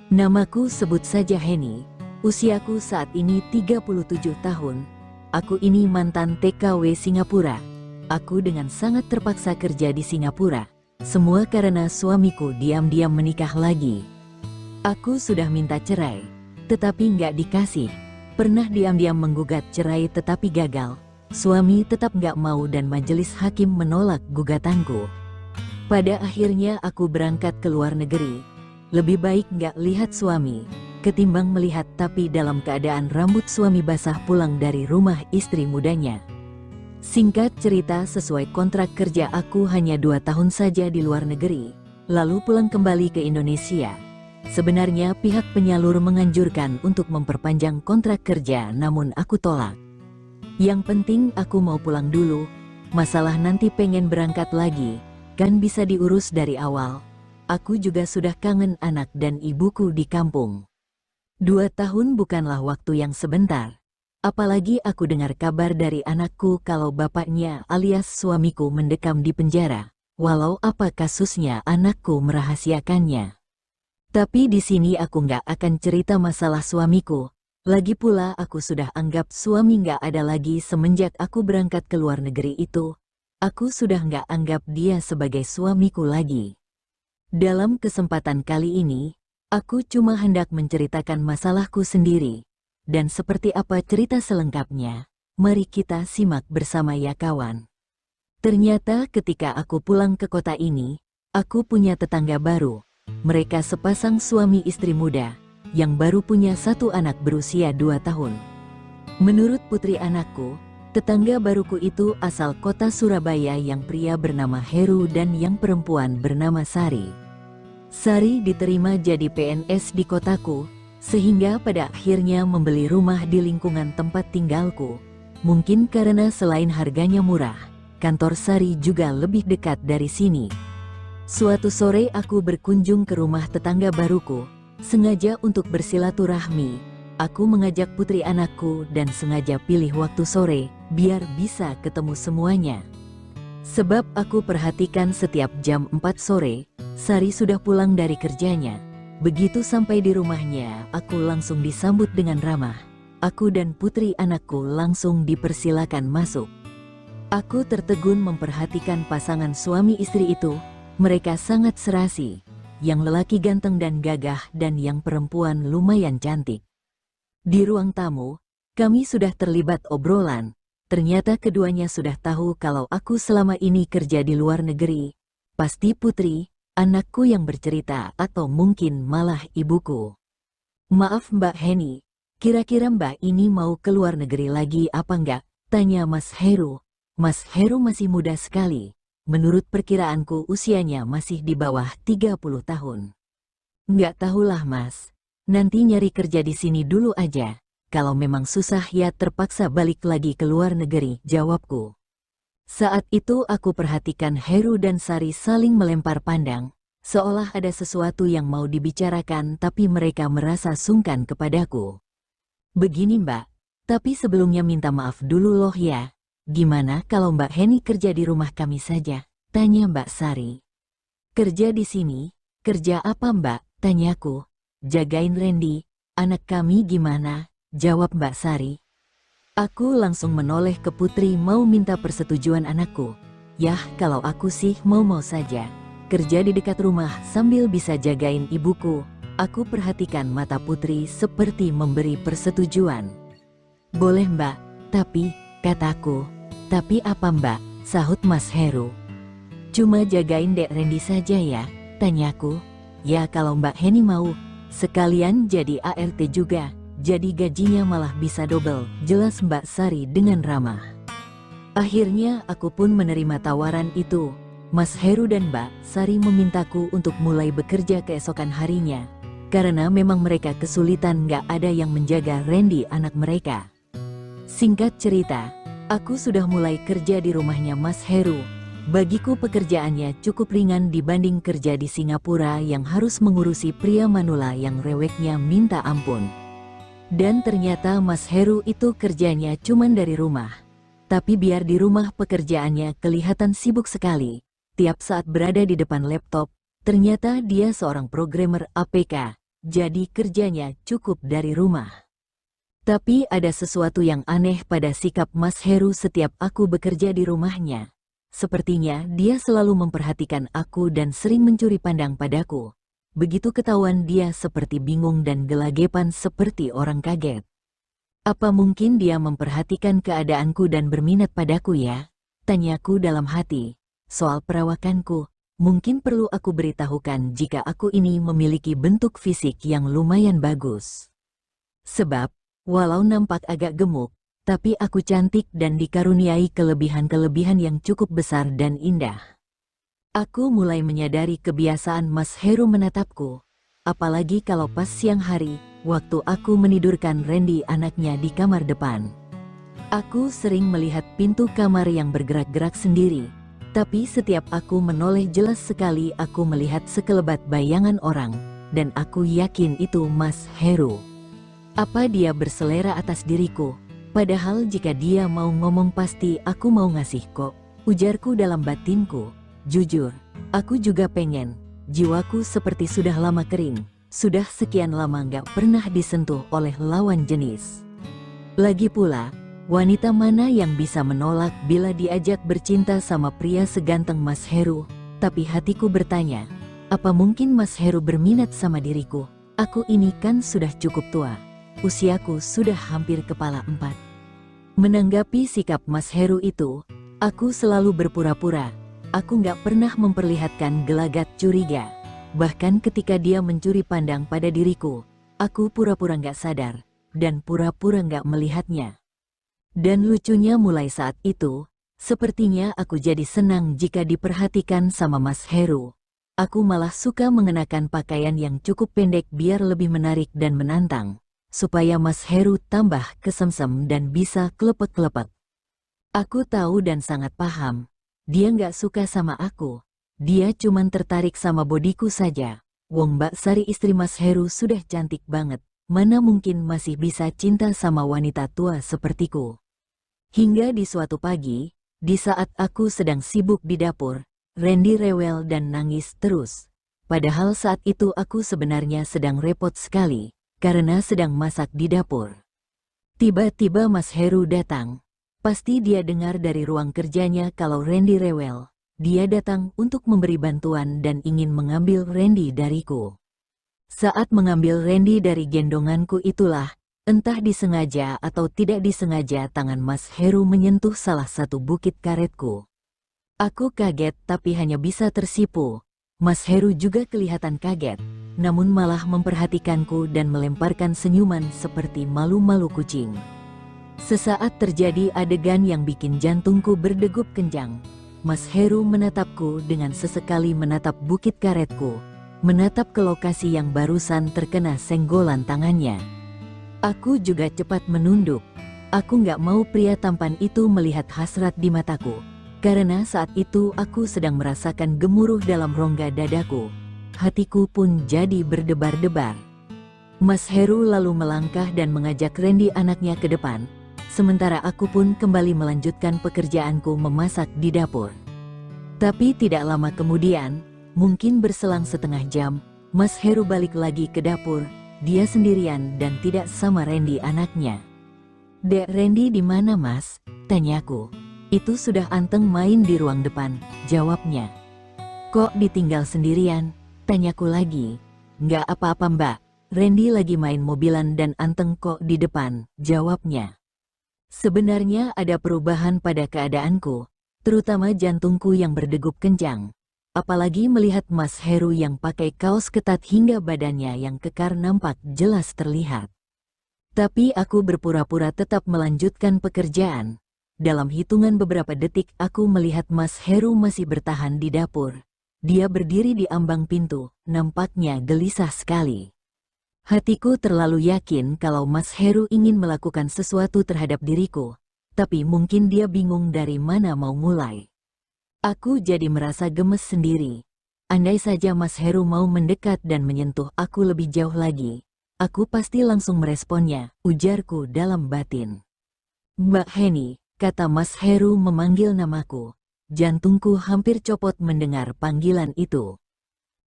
Namaku sebut saja Henny. Usiaku saat ini 37 tahun. Aku ini mantan TKW Singapura. Aku dengan sangat terpaksa kerja di Singapura. Semua karena suamiku diam-diam menikah lagi. Aku sudah minta cerai, tetapi nggak dikasih. Pernah diam-diam menggugat cerai tetapi gagal. Suami tetap nggak mau dan majelis hakim menolak gugatanku. Pada akhirnya aku berangkat ke luar negeri. Lebih baik nggak lihat suami, ketimbang melihat tapi dalam keadaan rambut suami basah pulang dari rumah istri mudanya. Singkat cerita, sesuai kontrak kerja aku hanya 2 tahun saja di luar negeri, lalu pulang kembali ke Indonesia. Sebenarnya pihak penyalur menganjurkan untuk memperpanjang kontrak kerja, namun aku tolak. Yang penting aku mau pulang dulu, masalah nanti pengen berangkat lagi, kan bisa diurus dari awal. Aku juga sudah kangen anak dan ibuku di kampung. 2 tahun bukanlah waktu yang sebentar. Apalagi aku dengar kabar dari anakku kalau bapaknya alias suamiku mendekam di penjara. Walau apa kasusnya, anakku merahasiakannya. Tapi di sini aku nggak akan cerita masalah suamiku. Lagi pula aku sudah anggap suami nggak ada lagi semenjak aku berangkat ke luar negeri itu. Aku sudah nggak anggap dia sebagai suamiku lagi. Dalam kesempatan kali ini, aku cuma hendak menceritakan masalahku sendiri. Dan seperti apa cerita selengkapnya, mari kita simak bersama ya kawan. Ternyata ketika aku pulang ke kota ini, aku punya tetangga baru. Mereka sepasang suami istri muda, yang baru punya 1 anak berusia 2 tahun. Menurut putri anakku, tetangga baruku itu asal kota Surabaya, yang pria bernama Heru dan yang perempuan bernama Sari. Sari diterima jadi PNS di kotaku, sehingga pada akhirnya membeli rumah di lingkungan tempat tinggalku. Mungkin karena selain harganya murah, kantor Sari juga lebih dekat dari sini. Suatu sore aku berkunjung ke rumah tetangga baruku, sengaja untuk bersilaturahmi. Aku mengajak putri anakku dan sengaja pilih waktu sore, biar bisa ketemu semuanya. Sebab aku perhatikan setiap jam 4 sore, Sari sudah pulang dari kerjanya. Begitu sampai di rumahnya, aku langsung disambut dengan ramah. Aku dan putri anakku langsung dipersilakan masuk. Aku tertegun memperhatikan pasangan suami istri itu. Mereka sangat serasi. Yang lelaki ganteng dan gagah dan yang perempuan lumayan cantik. Di ruang tamu, kami sudah terlibat obrolan. Ternyata keduanya sudah tahu kalau aku selama ini kerja di luar negeri. Pasti putri anakku yang bercerita, atau mungkin malah ibuku. Maaf Mbak Henny, kira-kira Mbak ini mau ke luar negeri lagi apa enggak? Tanya Mas Heru. Mas Heru masih muda sekali. Menurut perkiraanku usianya masih di bawah 30 tahun. Enggak tahulah Mas, nanti nyari kerja di sini dulu aja. Kalau memang susah ya terpaksa balik lagi ke luar negeri, jawabku. Saat itu aku perhatikan Heru dan Sari saling melempar pandang, seolah ada sesuatu yang mau dibicarakan tapi mereka merasa sungkan kepadaku. Begini Mbak, tapi sebelumnya minta maaf dulu loh ya. Gimana kalau Mbak Henny kerja di rumah kami saja? Tanya Mbak Sari. Kerja di sini? Kerja apa Mbak? Tanyaku. Jagain Randy, anak kami gimana? Jawab Mbak Sari. Aku langsung menoleh ke putri mau minta persetujuan anakku. Yah, kalau aku sih mau-mau saja. Kerja di dekat rumah sambil bisa jagain ibuku. Aku perhatikan mata putri seperti memberi persetujuan. Boleh Mbak, tapi, kataku. Tapi apa Mbak? Sahut Mas Heru. Cuma jagain Dek Randy saja ya, tanyaku. Ya kalau Mbak Henny mau, sekalian jadi ART juga. Jadi gajinya malah bisa double, jelas Mbak Sari dengan ramah. Akhirnya aku pun menerima tawaran itu. Mas Heru dan Mbak Sari memintaku untuk mulai bekerja keesokan harinya. Karena memang mereka kesulitan nggak ada yang menjaga Randy anak mereka. Singkat cerita, aku sudah mulai kerja di rumahnya Mas Heru. Bagiku pekerjaannya cukup ringan dibanding kerja di Singapura yang harus mengurusi pria manula yang reweknya minta ampun. Dan ternyata Mas Heru itu kerjanya cuman dari rumah. Tapi biar di rumah pekerjaannya kelihatan sibuk sekali. Tiap saat berada di depan laptop, ternyata dia seorang programmer APK. jadi kerjanya cukup dari rumah. Tapi ada sesuatu yang aneh pada sikap Mas Heru setiap aku bekerja di rumahnya. Sepertinya dia selalu memperhatikan aku dan sering mencuri pandang padaku. Begitu ketahuan dia seperti bingung dan gelagepan seperti orang kaget. Apa mungkin dia memperhatikan keadaanku dan berminat padaku ya? Tanyaku dalam hati. Soal perawakanku, mungkin perlu aku beritahukan jika aku ini memiliki bentuk fisik yang lumayan bagus. Sebab, walau nampak agak gemuk, tapi aku cantik dan dikaruniai kelebihan-kelebihan yang cukup besar dan indah. Aku mulai menyadari kebiasaan Mas Heru menatapku, apalagi kalau pas siang hari, waktu aku menidurkan Randy anaknya di kamar depan. Aku sering melihat pintu kamar yang bergerak-gerak sendiri, tapi setiap aku menoleh jelas sekali aku melihat sekelebat bayangan orang, dan aku yakin itu Mas Heru. Apa dia berselera atas diriku? Padahal jika dia mau ngomong pasti aku mau ngasih kok, ujarku dalam batinku. Jujur, aku juga pengen. Jiwaku seperti sudah lama kering, sudah sekian lama gak pernah disentuh oleh lawan jenis. Lagi pula, wanita mana yang bisa menolak bila diajak bercinta sama pria seganteng Mas Heru? Tapi hatiku bertanya, apa mungkin Mas Heru berminat sama diriku? Aku ini kan sudah cukup tua. Usiaku sudah hampir kepala 4. Menanggapi sikap Mas Heru itu, aku selalu berpura-pura. Aku gak pernah memperlihatkan gelagat curiga. Bahkan ketika dia mencuri pandang pada diriku, aku pura-pura gak sadar, dan pura-pura gak melihatnya. Dan lucunya mulai saat itu, sepertinya aku jadi senang jika diperhatikan sama Mas Heru. Aku malah suka mengenakan pakaian yang cukup pendek biar lebih menarik dan menantang, supaya Mas Heru tambah kesemsem dan bisa klepek-klepek. Aku tahu dan sangat paham, dia nggak suka sama aku. Dia cuman tertarik sama bodiku saja. Wong Mbak Sari istri Mas Heru sudah cantik banget, mana mungkin masih bisa cinta sama wanita tua sepertiku. Hingga di suatu pagi, di saat aku sedang sibuk di dapur, Randy rewel dan nangis terus. Padahal saat itu aku sebenarnya sedang repot sekali, karena sedang masak di dapur. Tiba-tiba Mas Heru datang. Pasti dia dengar dari ruang kerjanya kalau Randy rewel. Dia datang untuk memberi bantuan dan ingin mengambil Randy dariku. Saat mengambil Randy dari gendonganku itulah, entah disengaja atau tidak disengaja tangan Mas Heru menyentuh salah satu bukit karetku. Aku kaget tapi hanya bisa tersipu. Mas Heru juga kelihatan kaget, namun malah memperhatikanku dan melemparkan senyuman seperti malu-malu kucing. Sesaat terjadi adegan yang bikin jantungku berdegup kencang. Mas Heru menatapku dengan sesekali menatap bukit karetku, menatap ke lokasi yang barusan terkena senggolan tangannya. Aku juga cepat menunduk. Aku nggak mau pria tampan itu melihat hasrat di mataku. Karena saat itu aku sedang merasakan gemuruh dalam rongga dadaku. Hatiku pun jadi berdebar-debar. Mas Heru lalu melangkah dan mengajak Randy anaknya ke depan. Sementara aku pun kembali melanjutkan pekerjaanku memasak di dapur. Tapi tidak lama kemudian, mungkin berselang setengah jam, Mas Heru balik lagi ke dapur. Dia sendirian dan tidak sama Randy anaknya. "Dek, Randy di mana, Mas?" tanyaku. "Itu sudah anteng main di ruang depan," jawabnya. "Kok ditinggal sendirian?" tanyaku lagi. "Nggak apa-apa, Mbak. Randy lagi main mobilan dan anteng kok di depan," jawabnya. Sebenarnya ada perubahan pada keadaanku, terutama jantungku yang berdegup kencang. Apalagi melihat Mas Heru yang pakai kaos ketat hingga badannya yang kekar nampak jelas terlihat. Tapi aku berpura-pura tetap melanjutkan pekerjaan. Dalam hitungan beberapa detik aku melihat Mas Heru masih bertahan di dapur. Dia berdiri di ambang pintu, nampaknya gelisah sekali. Hatiku terlalu yakin kalau Mas Heru ingin melakukan sesuatu terhadap diriku, tapi mungkin dia bingung dari mana mau mulai. Aku jadi merasa gemes sendiri. Andai saja Mas Heru mau mendekat dan menyentuh aku lebih jauh lagi, aku pasti langsung meresponnya, ujarku dalam batin. "Mbak Heni," kata Mas Heru memanggil namaku. Jantungku hampir copot mendengar panggilan itu.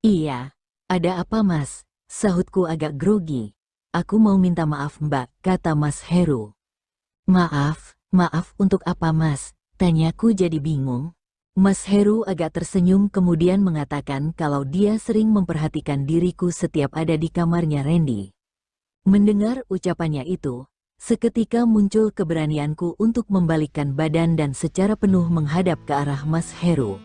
"Iya, ada apa, Mas?" Sahutku agak grogi. Aku mau minta maaf Mbak, kata Mas Heru. Maaf untuk apa Mas? Tanyaku jadi bingung. Mas Heru agak tersenyum kemudian mengatakan kalau dia sering memperhatikan diriku setiap ada di kamarnya Randy. Mendengar ucapannya itu, seketika muncul keberanianku untuk membalikkan badan dan secara penuh menghadap ke arah Mas Heru.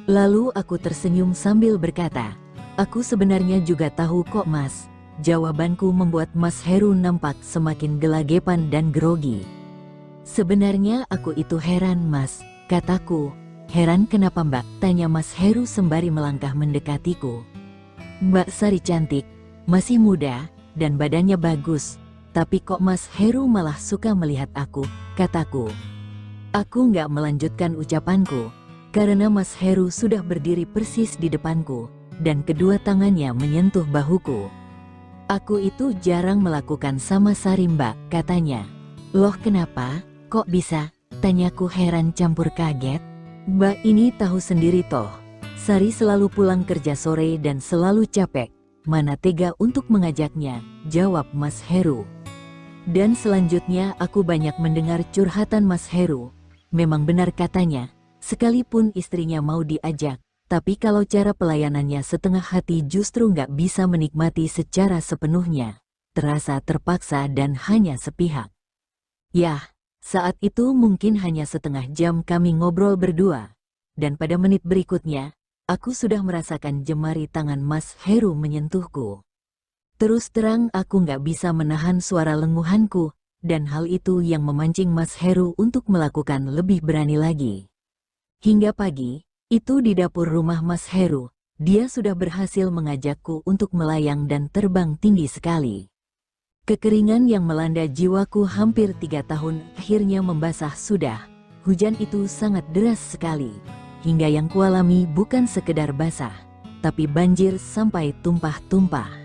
Lalu aku tersenyum sambil berkata, aku sebenarnya juga tahu kok Mas. Jawabanku membuat Mas Heru nampak semakin gelagepan dan grogi. Sebenarnya aku itu heran Mas, kataku. Heran kenapa Mbak? Tanya Mas Heru sembari melangkah mendekatiku. Mbak Sari cantik, masih muda, dan badannya bagus. Tapi kok Mas Heru malah suka melihat aku, kataku. Aku nggak melanjutkan ucapanku, karena Mas Heru sudah berdiri persis di depanku, dan kedua tangannya menyentuh bahuku. Aku itu jarang melakukan sama Sari Mbak, katanya. Loh kenapa? Kok bisa? Tanyaku heran campur kaget. Mbak ini tahu sendiri toh. Sari selalu pulang kerja sore dan selalu capek. Mana tega untuk mengajaknya, jawab Mas Heru. Dan selanjutnya aku banyak mendengar curhatan Mas Heru. Memang benar katanya, sekalipun istrinya mau diajak, tapi kalau cara pelayanannya setengah hati justru nggak bisa menikmati secara sepenuhnya. Terasa terpaksa dan hanya sepihak. Yah, saat itu mungkin hanya setengah jam kami ngobrol berdua. Dan pada menit berikutnya, aku sudah merasakan jemari tangan Mas Heru menyentuhku. Terus terang aku nggak bisa menahan suara lenguhanku, dan hal itu yang memancing Mas Heru untuk melakukan lebih berani lagi. Hingga pagi, itu di dapur rumah Mas Heru, dia sudah berhasil mengajakku untuk melayang dan terbang tinggi sekali. Kekeringan yang melanda jiwaku hampir 3 tahun akhirnya membasah sudah. Hujan itu sangat deras sekali, hingga yang kualami bukan sekedar basah, tapi banjir sampai tumpah-tumpah.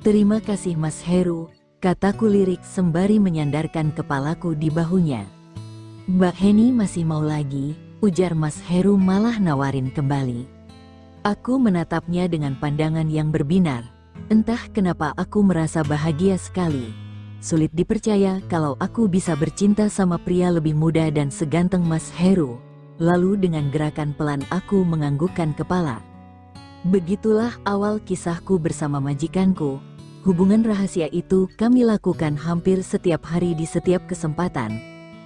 Terima kasih Mas Heru, kataku lirik sembari menyandarkan kepalaku di bahunya. Mbak Heni masih mau lagi, ujar Mas Heru malah nawarin kembali. Aku menatapnya dengan pandangan yang berbinar. Entah kenapa aku merasa bahagia sekali. Sulit dipercaya kalau aku bisa bercinta sama pria lebih muda dan seganteng Mas Heru. Lalu dengan gerakan pelan aku menganggukkan kepala. Begitulah awal kisahku bersama majikanku. Hubungan rahasia itu kami lakukan hampir setiap hari di setiap kesempatan.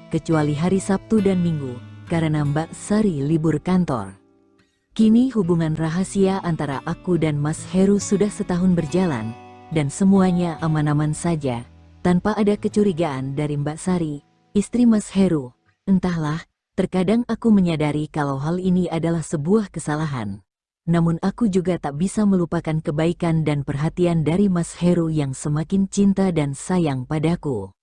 Kecuali hari Sabtu dan Minggu, karena Mbak Sari libur kantor. Kini hubungan rahasia antara aku dan Mas Heru sudah setahun berjalan, dan semuanya aman-aman saja, tanpa ada kecurigaan dari Mbak Sari, istri Mas Heru. Entahlah, terkadang aku menyadari kalau hal ini adalah sebuah kesalahan. Namun aku juga tak bisa melupakan kebaikan dan perhatian dari Mas Heru yang semakin cinta dan sayang padaku.